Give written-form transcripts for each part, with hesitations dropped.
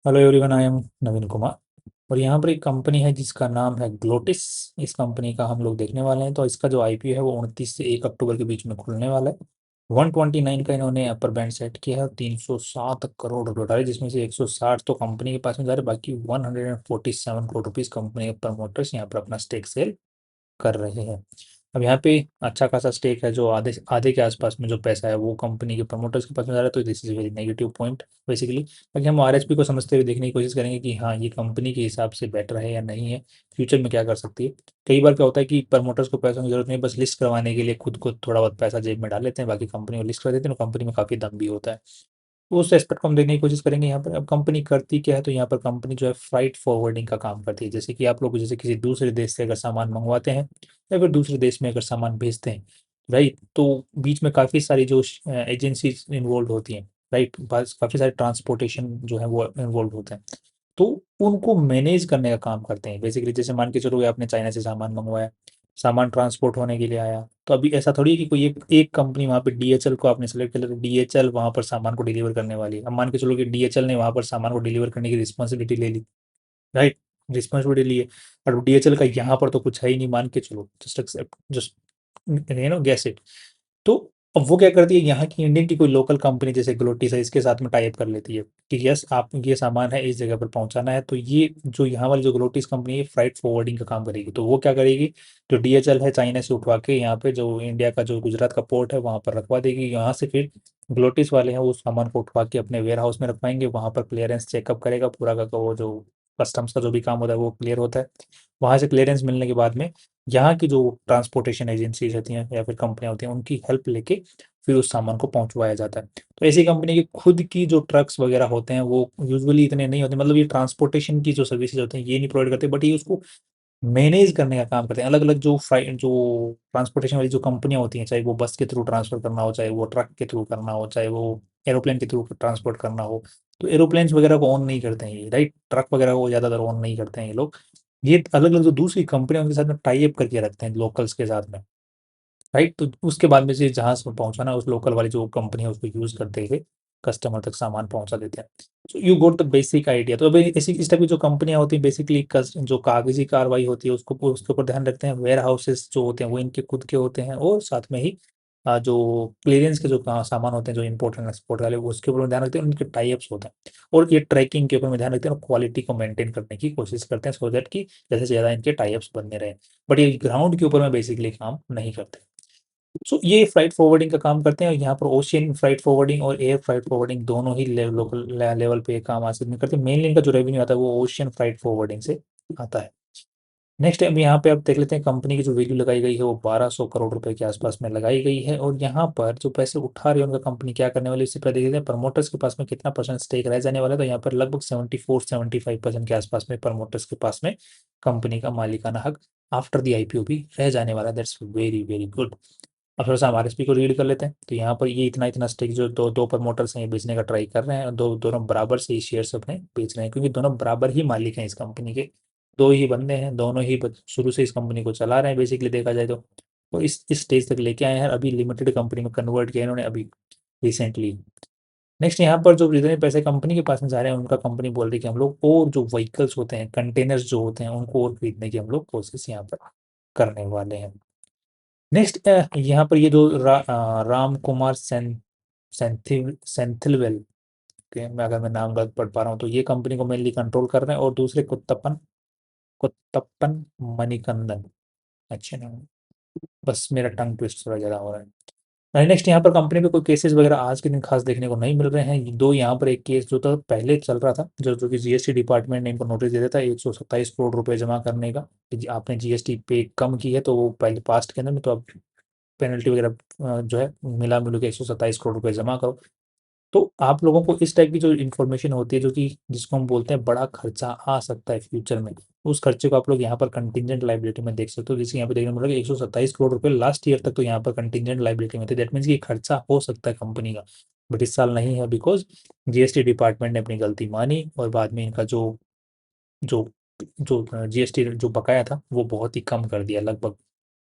Hello everyone, I am नवीन कुमार। और यहाँ पर एक कंपनी है जिसका नाम है ग्लोटिस। इस कंपनी का हम लोग देखने वाले हैं। तो इसका जो आईपीओ है वो 29 से 1 अक्टूबर के बीच में खुलने वाला है। 129 का इन्होंने अपर बैंड सेट किया है और 307 करोड़ रुपये डाले, जिसमें से 160 तो कंपनी के पास में जा रहे, बाकी 147 करोड़ रुपीज़ कंपनी के प्रमोटर्स यहाँ पर अपना स्टेक सेल कर रहे हैं। अब यहाँ पे अच्छा खासा स्टेक है, जो आधे आधे के आसपास में जो पैसा है वो कंपनी के प्रमोटर्स के पास में जा रहा है। तो this is very negative point basically. बाकी हम आरएचपी को समझते हुए देखने की कोशिश करेंगे कि हाँ, ये कंपनी के हिसाब से बेटर है या नहीं है, फ्यूचर में क्या कर सकती है। कई बार क्या होता है कि प्रमोटर्स को पैसों की जरूरत नहीं, बस लिस्ट करवाने के लिए खुद को थोड़ा बहुत पैसा जेब में डाल लेते हैं, बाकी कंपनी को लिस्ट कर देते हैं। तो कंपनी में काफ़ी दम भी होता है। उस एस्पेक्ट को हम देखने की कोशिश करेंगे यहाँ पर। अब कंपनी करती क्या है, तो यहाँ पर कंपनी जो है फ्राइट फॉरवर्डिंग का काम करती है। जैसे कि आप लोग जैसे किसी दूसरे देश से अगर सामान मंगवाते हैं या फिर दूसरे देश में अगर सामान भेजते हैं, राइट, तो बीच में काफ़ी सारी जो एजेंसीज इन्वॉल्व होती हैं, राइट, बस काफ़ी सारे ट्रांसपोर्टेशन जो है वो इन्वॉल्व होते हैं। तो उनको मैनेज करने का काम करते हैं बेसिकली। जैसे मान के चलो आपने चाइना से सामान मंगवाया, सामान ट्रांसपोर्ट होने के लिए आया, तो अभी ऐसा थोड़ी है कि कोई एक कंपनी वहाँ पे डीएचएल को आपने सेलेक्ट कर लिया तो डीएचएल वहाँ पर सामान को डिलीवर करने वाली है। अब मान के चलो कि डीएचएल ने वहाँ पर सामान को डिलीवर करने की रिस्पॉन्सिबिलिटी ले ली, राइट, रिस्पॉन्सिबिलिटी ली है। और डीएचएल का यहाँ पर तो कुछ है ही नहीं, मान के चलो, just accept, just guess it. तो अब वो क्या करती है, यहाँ की इंडियन की कोई लोकल कंपनी जैसे ग्लोटिस है, इसके साथ में टाई अप कर लेती है कि यस, आप ये सामान है इस जगह पर पहुंचाना है, तो ये जो यहाँ वाली जो ग्लोटिस कंपनी है फ्राइट फॉरवर्डिंग का काम करेगी। तो वो क्या करेगी, जो डीएचएल है चाइना से उठवा के यहाँ पे जो इंडिया का जो गुजरात का पोर्ट है वहाँ पर रखवा देगी। यहाँ से फिर ग्लोटिस वाले हैं वो सामान को उठवा के अपने वेयर हाउस में रखवाएंगे, वहाँ पर क्लियरेंस चेकअप करेगा पूरा का वो जो कस्टम्स का जो भी काम होता है वो क्लियर होता है। वहाँ से क्लियरेंस मिलने के बाद में यहाँ की जो ट्रांसपोर्टेशन एजेंसीज होती हैं या फिर कंपनियाँ होती हैं, उनकी हेल्प लेके फिर उस सामान को पहुँचवाया जाता है। तो ऐसी कंपनी की खुद की जो ट्रक्स वगैरह होते हैं वो यूजुअली इतने नहीं होते, मतलब ये ट्रांसपोर्टेशन की जो सर्विसेज होते हैं ये नहीं प्रोवाइड करते, बट ये उसको मैनेज करने का काम करते हैं। अलग अलग जो ट्रांसपोर्टेशन वाली जो कंपनियां होती हैं, चाहे वो बस के थ्रू ट्रांसफर करना हो, चाहे वो ट्रक के थ्रू करना हो, चाहे वो एरोप्लेन के थ्रू ट्रांसपोर्ट करना हो, तो एरोप्लेन्स वगैरह को ऑन नहीं करते हैं ये, राइट, ट्रक वगैरह को ज़्यादातर ऑन नहीं करते हैं ये लोग। ये अलग अलग जो दूसरी कंपनियां उनके साथ में टाई अप करके रखते हैं लोकल्स के साथ में, राइट। तो उसके बाद में से जहाज पर पहुंचाना उस लोकल वाली जो कंपनी है उसको यूज करते हुए कस्टमर तक सामान पहुंचा देते हैं। So you got the basic idea. तो अभी ऐसी इस टाइप की जो कंपनियां होती हैं बेसिकली जो कागजी कार्रवाई होती है उसको उसके ऊपर ध्यान रखते हैं। वेयर हाउसेस जो होते हैं वो इनके खुद के होते हैं, और साथ में ही जो क्लियरेंस के जो सामान होते हैं जो इम्पोर्ट एंड एक्सपोर्ट वाले उसके ऊपर में ध्यान रखते हैं, उनके टाइप्स होते हैं। और ये ट्रैकिंग के ऊपर में ध्यान रखते हैं और क्वालिटी को मेंटेन करने की कोशिश करते हैं, सो दैट कि ज़्यादा से ज़्यादा इनके टाइप्स बनने रहे। बट ये ग्राउंड के ऊपर में बेसिकली काम नहीं करते। सो ये फ्लाइट फॉरवर्डिंग का काम करते हैं, और यहाँ पर ओशियन फ्लाइट फॉरवर्डिंग और एयर फ्लाइट फॉरवर्डिंग दोनों ही लोकल लेवल पे काम हासिल नहीं करते। मेनली इनका जो रेवेन्यू आता है वो ओशियन फ्लाइट फॉरवर्डिंग से आता है। नेक्स्ट अब यहाँ पे आप देख लेते हैं कंपनी की जो वैल्यू लगाई गई है वो 1200 करोड़ रुपए के आसपास में लगाई गई है। और यहाँ पर जो पैसे उठा रही है उनका कंपनी क्या करने वाली है, इससे पहले देख लेते हैं प्रमोटर्स के पास में कितना परसेंट स्टेक रह जाने वाला है। तो यहाँ पर लगभग 74-75% के आसपास में प्रमोटर्स के पास में कंपनी का मालिकाना हक आफ्टर दी आईपीओ भी रह जाने वाला है। That's very very good. अब थोड़ा सा हम आरएसपी को रीड कर लेते हैं। तो यहाँ पर ये इतना इतना स्टेक जो दो दो प्रमोटर्स हैं ये बेचने का ट्राई कर रहे हैं, और दोनों बराबर से ही शेयर्स अपने बेच रहे हैं, क्योंकि दोनों बराबर ही मालिक हैं इस कंपनी के। दो ही बंदे हैं, दोनों ही शुरू से इस कंपनी को चला रहे हैं बेसिकली देखा जाए तो इस स्टेज तक लेके आए हैं। अभी लिमिटेड कंपनी में कन्वर्ट किया इन्होंने अभी रिसेंटली। नेक्स्ट यहाँ पर जो जितने पैसे कंपनी के पास में जा रहे हैं उनका कंपनी बोल रही है कि हम लोग और जो व्हीकल्स होते हैं, कंटेनर्स जो होते हैं, उनको और खरीदने की हम लोग कोशिश यहाँ पर करने वाले हैं। नेक्स्ट यहाँ पर ये जो राम कुमार सेंथिलवेल के, मैं नाम गलत पढ़ पा रहा हूँ, तो ये कंपनी को मेनली कंट्रोल कर रहे हैं। और दूसरे कुत्तप्पन कुत्तप्पन मणिकंदन, अच्छे नाम है। बस मेरा टंग ट्विस्ट थोड़ा ज़्यादा हो रहा है। नेक्स्ट यहाँ पर कंपनी पे कोई केसेस वगैरह आज के दिन खास देखने को नहीं मिल रहे हैं। दो यहाँ पर एक केस जो था पहले चल रहा था, जो कि जीएसटी डिपार्टमेंट ने इनको नोटिस दे दिया था 127 करोड़ रुपए जमा करने का, कि आपने जीएसटी पे कम की है, तो वो पहले पास्ट के अंदर में, तो अब पेनल्टी वगैरह जो है मिला मिलू के 127 करोड़ रुपए जमा करो। तो आप लोगों को इस टाइप की जो इन्फॉर्मेशन होती है, जो कि जिसको हम बोलते हैं बड़ा खर्चा आ सकता है फ्यूचर में, उस खर्चे को आप लोग यहाँ पर कंटिजेंट लाइबिलिटी में देख सकते हो। जैसे यहाँ पे देखने को मिल रहा है 127 करोड़ रुपए लास्ट ईयर तक तो यहाँ पर कंटिजेंट लाइबिलिटी में थे। दैट मीन्स कि खर्चा हो सकता है कंपनी का, बट इस साल नहीं है, बिकॉज जीएसटी डिपार्टमेंट ने अपनी गलती मानी और बाद में इनका जो जो जो जीएसटी जो बकाया था वो बहुत ही कम कर दिया, लगभग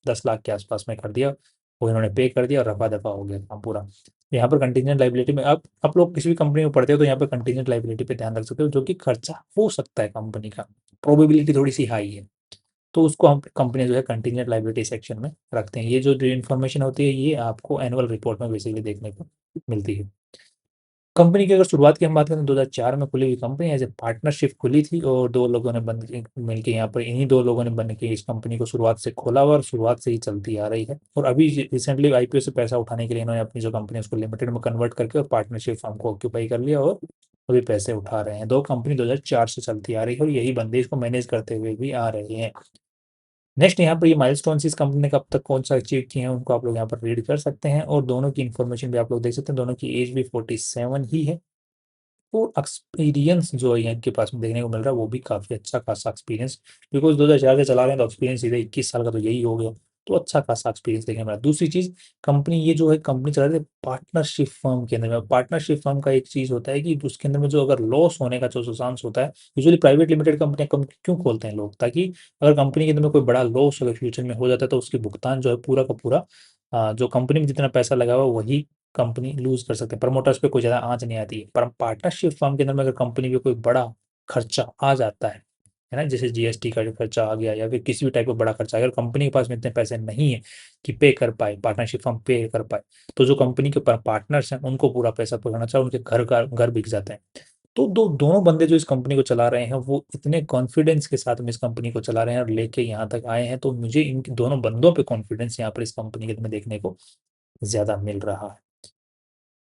10 लाख के आसपास में कर दिया। वो इन्होंने पे कर दिया और रफा दफा हो गया काम पूरा। यहाँ पर कंटीजेंट लाइबिलिटी में आप लोग किसी भी कंपनी में पढ़ते हो तो यहाँ पर कंटीजेंट लाइबिलिटी पे ध्यान रख सकते हो, जो कि खर्चा हो सकता है कंपनी का, प्रोबेबिलिटी थोड़ी सी हाई है, तो उसको हम कंपनी जो है कंटीजेंट लाइबिलिटी सेक्शन में रखते हैं। ये जो इन्फॉर्मेशन होती है ये आपको एनुअल रिपोर्ट में बेसिकली देखने को मिलती है। कंपनी की अगर शुरुआत की हम बात करें तो 2004 में खुली हुई कंपनी एज ए पार्टनरशिप खुली थी, और दो लोगों ने बन मिलकर यहाँ पर इन्हीं दो लोगों ने बन के इस कंपनी को शुरुआत से खोला हुआ और शुरुआत से ही चलती आ रही है। और अभी रिसेंटली आईपीओ से पैसा उठाने के लिए इन्होंने अपनी जो कंपनी है उसको लिमिटेड में कन्वर्ट करके और पार्टनरशिप फर्म को ऑक्यूपाई कर लिया और अभी पैसे उठा रहे हैं। दो कंपनी 2004 से चलती आ रही है और यही बंदे इसको मैनेज करते हुए भी आ रहे हैं। नेक्स्ट यहाँ पर ये माइलस्टोन्स इस कंपनी ने कब तक कौन सा अचीव किए हैं उनको आप लोग यहाँ पर रीड कर सकते हैं, और दोनों की इन्फॉर्मेशन भी आप लोग देख सकते हैं। दोनों की एज भी 47 ही है। तो एक्सपीरियंस जो है इनके पास में देखने को मिल रहा है वो भी काफ़ी अच्छा खासा एक्सपीरियंस, बिकॉज 2004 से चला रहे हैं तो एक्सपीरियंस सीधे 21 साल का तो यही हो गया। तो अच्छा खासा एक्सपीरियंस देखने को मिला। दूसरी चीज़, कंपनी ये जो है कंपनी चला रही है पार्टनरशिप फर्म के अंदर में। पार्टनरशिप फर्म का एक चीज़ होता है कि उसके अंदर में जो अगर लॉस होने का जो चांस होता है, यूजुअली प्राइवेट लिमिटेड कंपनियां क्यों खोलते हैं लोग, ताकि अगर कंपनी के अंदर में कोई बड़ा लॉस अगर फ्यूचर में हो जाता है तो उसकी भुगतान जो है पूरा का पूरा जो कंपनी में जितना पैसा लगा हुआ है वही कंपनी लूज कर सकते हैं। प्रमोटर्स पे कोई ज़्यादा आंच नहीं आती है। पर पार्टनरशिप फर्म के अंदर में अगर कंपनी पे कोई बड़ा खर्चा आ जाता है ना, जैसे जीएसटी का जो खर्चा आ गया या फिर किसी भी टाइप का बड़ा खर्चा, अगर कंपनी के पास में इतने पैसे नहीं है कि पे कर पाए, पार्टनरशिप फर्म पे कर पाए, तो जो कंपनी के पार्टनर्स हैं उनको पूरा पैसा पकड़ना चाहिए, उनके घर बिक जाते हैं। तो दोनों बंदे जो इस कंपनी को चला रहे हैं वो इतने कॉन्फिडेंस के साथ में इस कंपनी को चला रहे हैं और लेके यहाँ तक आए हैं, तो मुझे इन दोनों बंदों पे कॉन्फिडेंस यहाँ पर इस कंपनी के में देखने को ज्यादा मिल रहा है।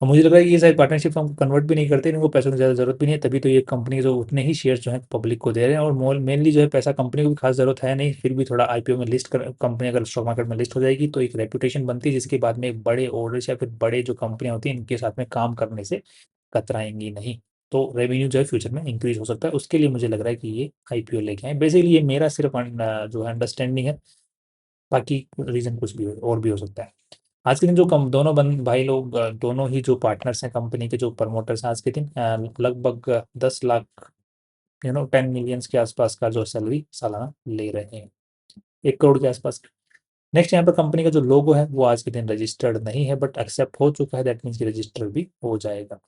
और मुझे लग रहा है कि ये शायद पार्टनरशिप फर्म को कन्वर्ट भी नहीं करते, इनको पैसों की ज़्यादा ज़रूरत भी नहीं है, तभी तो ये कंपनी जो उतने ही शेयर जो है पब्लिक को दे रहे हैं। और मेनली जो है पैसा कंपनी को भी खास ज़रूरत है नहीं, फिर भी थोड़ा आईपीओ में लिस्ट कर कंपनी अगर स्टॉक मार्केट में लिस्ट हो जाएगी तो एक रेपुटेशन बनती है, जिसके बाद में एक बड़े ऑर्डर्स या फिर बड़े जो कंपनियां होती हैं इनके साथ में काम करने से कतराएंगी नहीं। तो रेवेन्यू जो है फ्यूचर में इंक्रीज हो सकता है, उसके लिए मुझे लग रहा है कि ये आईपीओ लेके आए। बेसिकली ये मेरा सिर्फ जो है अंडरस्टैंडिंग है, बाकी रीज़न कुछ भी और भी हो सकता है। आज के दिन जो कम दोनों भाई लोग दोनों ही जो पार्टनर्स हैं कंपनी के, जो प्रमोटर्स हैं, आज के दिन लगभग 10 लाख 10 मिलियंस के आसपास का जो सैलरी सालाना ले रहे हैं, 1 करोड़ के आसपास। नेक्स्ट यहाँ पर कंपनी का जो लोगो है वो आज के दिन रजिस्टर्ड नहीं है, बट एक्सेप्ट हो चुका है, दैट मीन्स की रजिस्टर्ड भी हो जाएगा।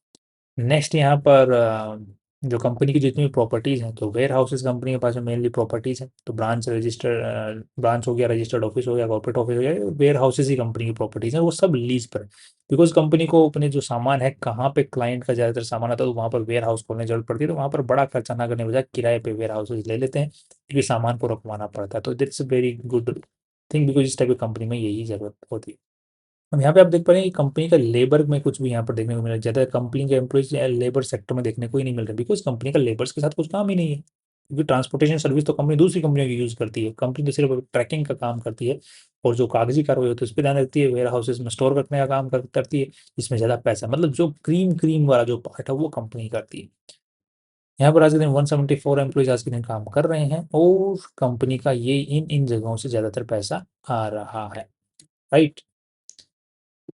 नेक्स्ट यहाँ पर जो कंपनी की जितनी भी प्रॉपर्टीज़ हैं, तो वेयर हाउसेज कंपनी के पास में मेनली प्रॉपर्टीज़ हैं, तो ब्रांच हो गया, रजिस्टर्ड ऑफिस हो गया, कॉर्पोरेट ऑफिस हो गया, वेयर हाउसेज ही कंपनी की प्रॉपर्टीज़ हैं, वो सब लीज पर है। बिकॉज कंपनी को अपने जो सामान है, कहाँ पे क्लाइंट का ज़्यादातर सामान आता है तो वहाँ पर वेयर हाउस खोलने की जरूरत पड़ती है, तो वहाँ पर बड़ा खर्चा ना करने बजाय किराए पे वेयर हाउसेज ले लेते हैं, क्योंकि सामान को रखवाना पड़ता है। तो that's very good thing, because इस टाइप की कंपनी में यही जरूरत होती है। अब यहाँ पे आप देख पा रहे हैं कि कंपनी का लेबर में कुछ भी यहाँ पर देखने को मिल रहा है, ज़्यादा कंपनी के एम्प्लॉइज लेबर सेक्टर में देखने को ही नहीं मिल रहा, बिकॉज कंपनी का लेबर्स के साथ कुछ काम ही नहीं है, क्योंकि ट्रांसपोर्टेशन सर्विस तो कंपनी दूसरी कंपनियों की यूज़ करती है, कंपनी तो सिर्फ ट्रैकिंग का काम करती है और जो कागजी कार्रवाई होती है उस पर ध्यान रखती है, वेयर हाउसेज में स्टोर रखने का काम करती है, जिसमें ज़्यादा पैसा, मतलब जो क्रीम क्रीम वाला जो पार्ट है वो कंपनी करती है। यहाँ पर आज के दिन 174 एम्प्लॉइज आज के दिन काम कर रहे हैं और कंपनी का ये इन इन जगहों से ज़्यादातर पैसा आ रहा है, राइट।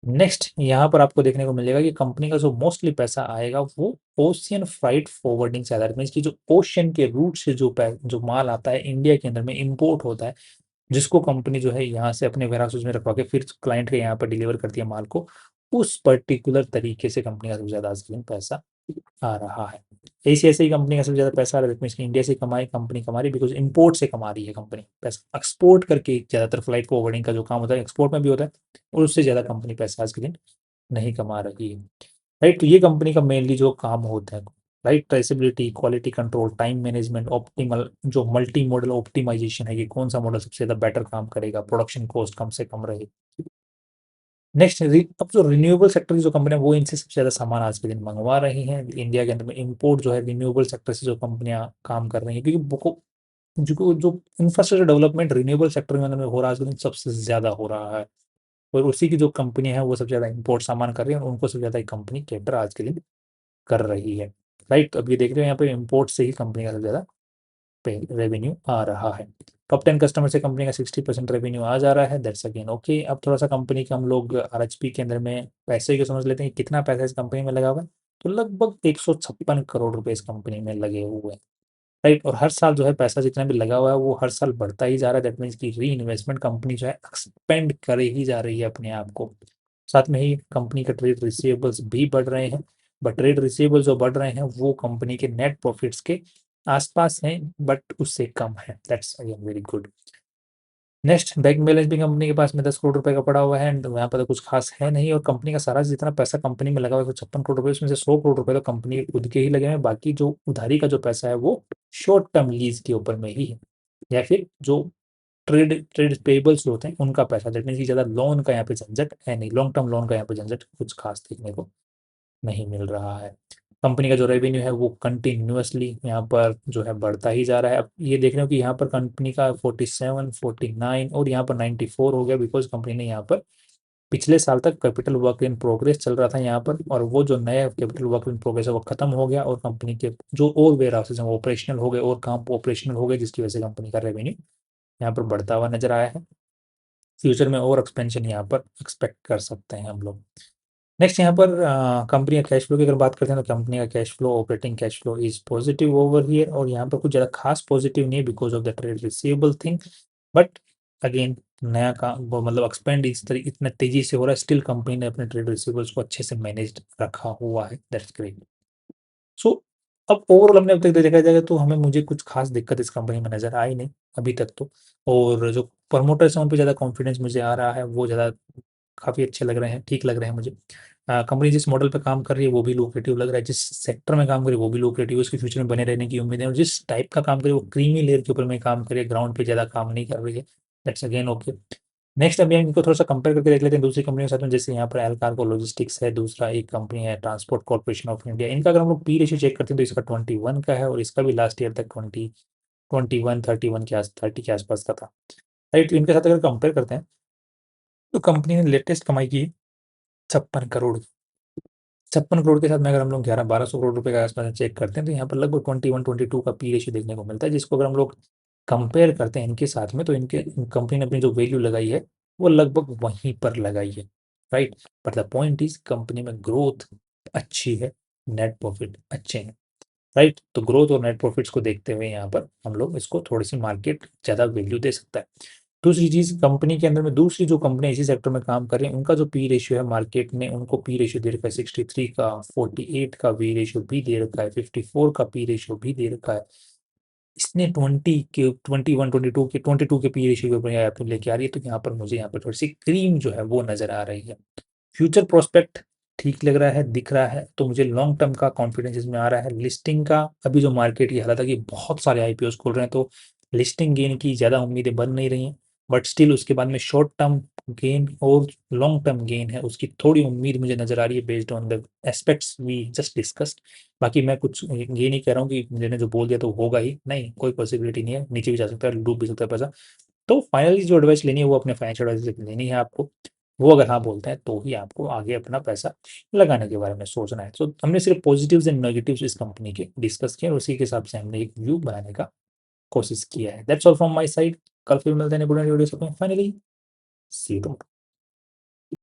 नेक्स्ट यहाँ पर आपको देखने को मिलेगा कि कंपनी का जो मोस्टली पैसा आएगा वो ओशियन फ्राइट फॉरवर्डिंग से आता है, मीन्स की जो ओशियन के रूट से जो माल आता है इंडिया के अंदर में इंपोर्ट होता है, जिसको कंपनी जो है यहाँ से अपने वेयरहाउस में रखवा के फिर क्लाइंट के यहाँ पर डिलीवर करती है माल को, उस पर्टिकुलर तरीके से कंपनी का सबसे ज़्यादा आज के दिन पैसा आ रहा है। ऐसी ऐसे ही कंपनी का सबसे ज़्यादा पैसा आ रहा है, मीन्स इंडिया से कमाई कंपनी कमा रही है, बिकॉज इंपोर्ट से कमा रही है कंपनी पैसा, एक्सपोर्ट करके ज़्यादातर फ्लाइट फॉरवर्डिंग का जो काम होता है एक्सपोर्ट में भी होता है, और उससे ज़्यादा कंपनी पैसा आज के दिन नहीं कमा रही है, राइट। तो ये कंपनी का मेनली जो काम होता है, right, traceability, quality control, time management, optimal जो मल्टी मॉडल ऑप्टिमाइजेशन है कि कौन सा मॉडल सबसे ज़्यादा बेटर काम करेगा, प्रोडक्शन कॉस्ट कम से कम रहे। नेक्स्ट, अब जो रिन्यूएबल सेक्टर की जो कंपनियां वो इनसे सबसे ज़्यादा सामान आज के दिन मंगवा रही हैं इंडिया के अंदर में। इंपोर्ट जो है रिन्यूएबल सेक्टर से जो कंपनियां काम कर रही हैं, क्योंकि जो इंफ्रास्ट्रक्चर डेवलपमेंट रिन्यूएबल सेक्टर में अंदर में हो रहा है आज के दिन सबसे ज़्यादा हो रहा है, और उसी की जो कंपनी है वो सबसे ज़्यादा इंपोर्ट सामान कर रही है और उनको सबसे ज़्यादा कंपनी कैटर आज के दिन कर रही है, राइट। अब ये देख रहे हो यहाँ पे इंपोर्ट से ही कंपनी का सबसे ज़्यादा पे रेवेन्यू आ रहा है। टॉप 10 कस्टमर से कंपनी का 60% रेवेन्यू आ जा रहा है, दैट्स अगेन ओके। अब थोड़ा सा कंपनी के हम लोग आरएचपी के अंदर में पैसे को समझ लेते हैं कि कितना पैसा इस कंपनी में लगा हुआ है, तो लगभग 156 करोड़ रुपए इस कंपनी में लगे हुए हैं, राइट। और हर साल जो है पैसा जितना भी लगा हुआ है वो हर साल बढ़ता ही जा रहा है। दैट मीन्स की री इन्वेस्टमेंट कंपनी जो है एक्सपेंड कर ही जा रही है अपने आप को। साथ में ही कंपनी का ट्रेड रिसीवेबल्स भी बढ़ रहे हैं, बट ट्रेड रिसीवेबल्स जो बढ़ रहे हैं वो कंपनी के नेट प्रॉफिट्स के आसपास हैं, बट उससे कम है। That's again very good. Next, bank balance भी कंपनी के पास में 10 करोड़ रुपए का पड़ा हुआ है एंड यहाँ पर तो कुछ खास है नहीं। और कंपनी का सारा जितना पैसा कंपनी में लगा हुआ है 56 करोड़ रुपए, उसमें से 100 करोड़ रुपए तो कंपनी के खुद के ही लगे हैं। बाकी जो उधारी का जो पैसा है वो शॉर्ट टर्म लीज के ऊपर में ही है, या फिर जो ट्रेड ट्रेड पेबल्स होते हैं उनका पैसा। दैट मीन्स की ज़्यादा लोन का यहाँ पे झंझट है नहीं, लॉन्ग टर्म लोन का यहाँ पे झंझट कुछ खास देखने को नहीं मिल रहा है। कंपनी का जो रेवेन्यू है वो कंटिन्यूअसली यहाँ पर जो है बढ़ता ही जा रहा है। अब ये देख रहे हो कि यहाँ पर कंपनी का 47, 49 और यहाँ पर 94 हो गया, बिकॉज कंपनी ने यहाँ पर पिछले साल तक कैपिटल वर्क इन प्रोग्रेस चल रहा था यहाँ पर, और वो जो नया कैपिटल वर्क इन प्रोग्रेस है वो खत्म हो गया और कंपनी के जो और वेयर हाउसेज हैं वो ऑपरेशनल हो गए और काम ऑपरेशनल हो गए, जिसकी वजह से कंपनी का रेवेन्यू यहाँ पर बढ़ता हुआ नजर आया है। फ्यूचर में और एक्सपेंशन यहाँ पर एक्सपेक्ट कर सकते हैं हम लोग। नेक्स्ट यहाँ पर कंपनी का कैश फ्लो की अगर बात करते हैं तो कंपनी का cash flow, operating cash flow is positive over here, और यहाँ पर कुछ ज़्यादा खास पॉजिटिव नहीं है because of the trade receivable thing. But again नया काम वो मतलब एक्सपेंड इस तरह इतना तेजी से हो रहा है, स्टिल कंपनी ने अपने ट्रेड रिसीवेबल्स को अच्छे से मैनेज रखा हुआ है। That's great. सो अब ओवरऑल हमने अब तक देखा जाएगा तो हमें मुझे कुछ खास दिक्कत इस कंपनी में नज़र आई नहीं अभी तक तो। और जो प्रमोटर्स हैं उन पे ज़्यादा कॉन्फिडेंस मुझे आ रहा है, वो ज़्यादा काफ़ी अच्छे लग रहे हैं, ठीक लग रहे हैं मुझे। कंपनी जिस मॉडल पे काम कर रही है वो भी लुक्रेटिव लग रहा है, जिस सेक्टर में काम कर रही है वो भी लुक्रेटिव है, उसके फ्यूचर में बने रहने की उम्मीद है। और जिस टाइप का काम कर रही है वो क्रीमी लेयर के ऊपर में काम कर रही है, ग्राउंड पे ज़्यादा काम नहीं कर रही है। That's again okay. नेक्स्ट अभी हम इनको थोड़ा सा कंपेयर करके देख लेते हैं दूसरी कंपनियों के साथ में। जैसे यहाँ पर एल कार्गो लॉजिस्टिक्स है, दूसरा एक कंपनी है ट्रांसपोर्ट कॉर्पोरेशन ऑफ इंडिया। इनका अगर हम लोग पी रेशियो चेक करते हैं तो इसका 21 का है और इसका भी लास्ट ईयर तक 21, 31 के 30 के आसपास का था। राइट। तो इनके साथ अगर कंपेयर करते हैं तो कंपनी ने लेटेस्ट कमाई की 56 करोड़। 56 करोड़ के साथ में अगर हम लोग 1100-1200 करोड़ रुपए का आसपास चेक करते हैं तो यहाँ पर लगभग 21-22 का पी रेशियो देखने को मिलता है, जिसको अगर हम लोग कंपेयर करते हैं इनके साथ में तो इनके कंपनी ने अपनी जो वैल्यू लगाई है वो लगभग वहीं पर लगाई है। Right. But the point is company में ग्रोथ अच्छी है, नेट प्रॉफिट अच्छे हैं। राइट। तो ग्रोथ और नेट प्रॉफिट्स को देखते हुए यहाँ पर हम लोग इसको थोड़ी सी मार्केट ज़्यादा वैल्यू दे सकता है। दूसरी चीज़, कंपनी के अंदर में दूसरी जो कंपनी इसी सेक्टर में काम कर रही है उनका जो पी रेशियो है, मार्केट ने उनको पी रेशियो दे रखा है 63 का, 48 का पी रेशियो भी दे रखा है, 54 का पी रेशियो भी दे रखा है। इसने 22 के पी रेशियो के ऊपर यहाँ पे लेके आ रही है, तो यहाँ पर मुझे यहाँ पर थोड़ी सी क्रीम जो है वो नजर आ रही है। फ्यूचर प्रोस्पेक्ट ठीक लग रहा है, दिख रहा है, तो मुझे लॉन्ग टर्म का कॉन्फिडेंस इसमें आ रहा है। लिस्टिंग का अभी जो मार्केट की हालत है कि बहुत सारे आईपीओस खोल रहे हैं तो लिस्टिंग गेन की ज़्यादा उम्मीदें बन नहीं रही हैं, बट स्टिल उसके बाद में शॉर्ट टर्म गेन और लॉन्ग टर्म गेन है उसकी थोड़ी उम्मीद मुझे नजर आ रही है based on the aspects we just discussed. बाकी मैं कुछ ये नहीं कह रहा हूँ कि मैंने जो बोल दिया तो होगा ही, नहीं, कोई पॉसिबिलिटी नहीं है, नीचे भी जा सकता है, डूब भी सकता है पैसा। तो फाइनली जो एडवाइस लेनी है वो अपने फाइनेंशियल एडवाइजर से लेनी है आपको। वो अगर हाँ बोलते हैं तो ही आपको आगे अपना पैसा लगाने के बारे में सोचना है। तो हमने सिर्फ पॉजिटिव्स एंड नेगेटिव्स इस कंपनी के डिस्कस किए और उसी के हिसाब से हमने एक व्यू बनाने का कोशिश किया है। That's all from my side. कल फिर मिलते हैं वीडियो से। Finally see you.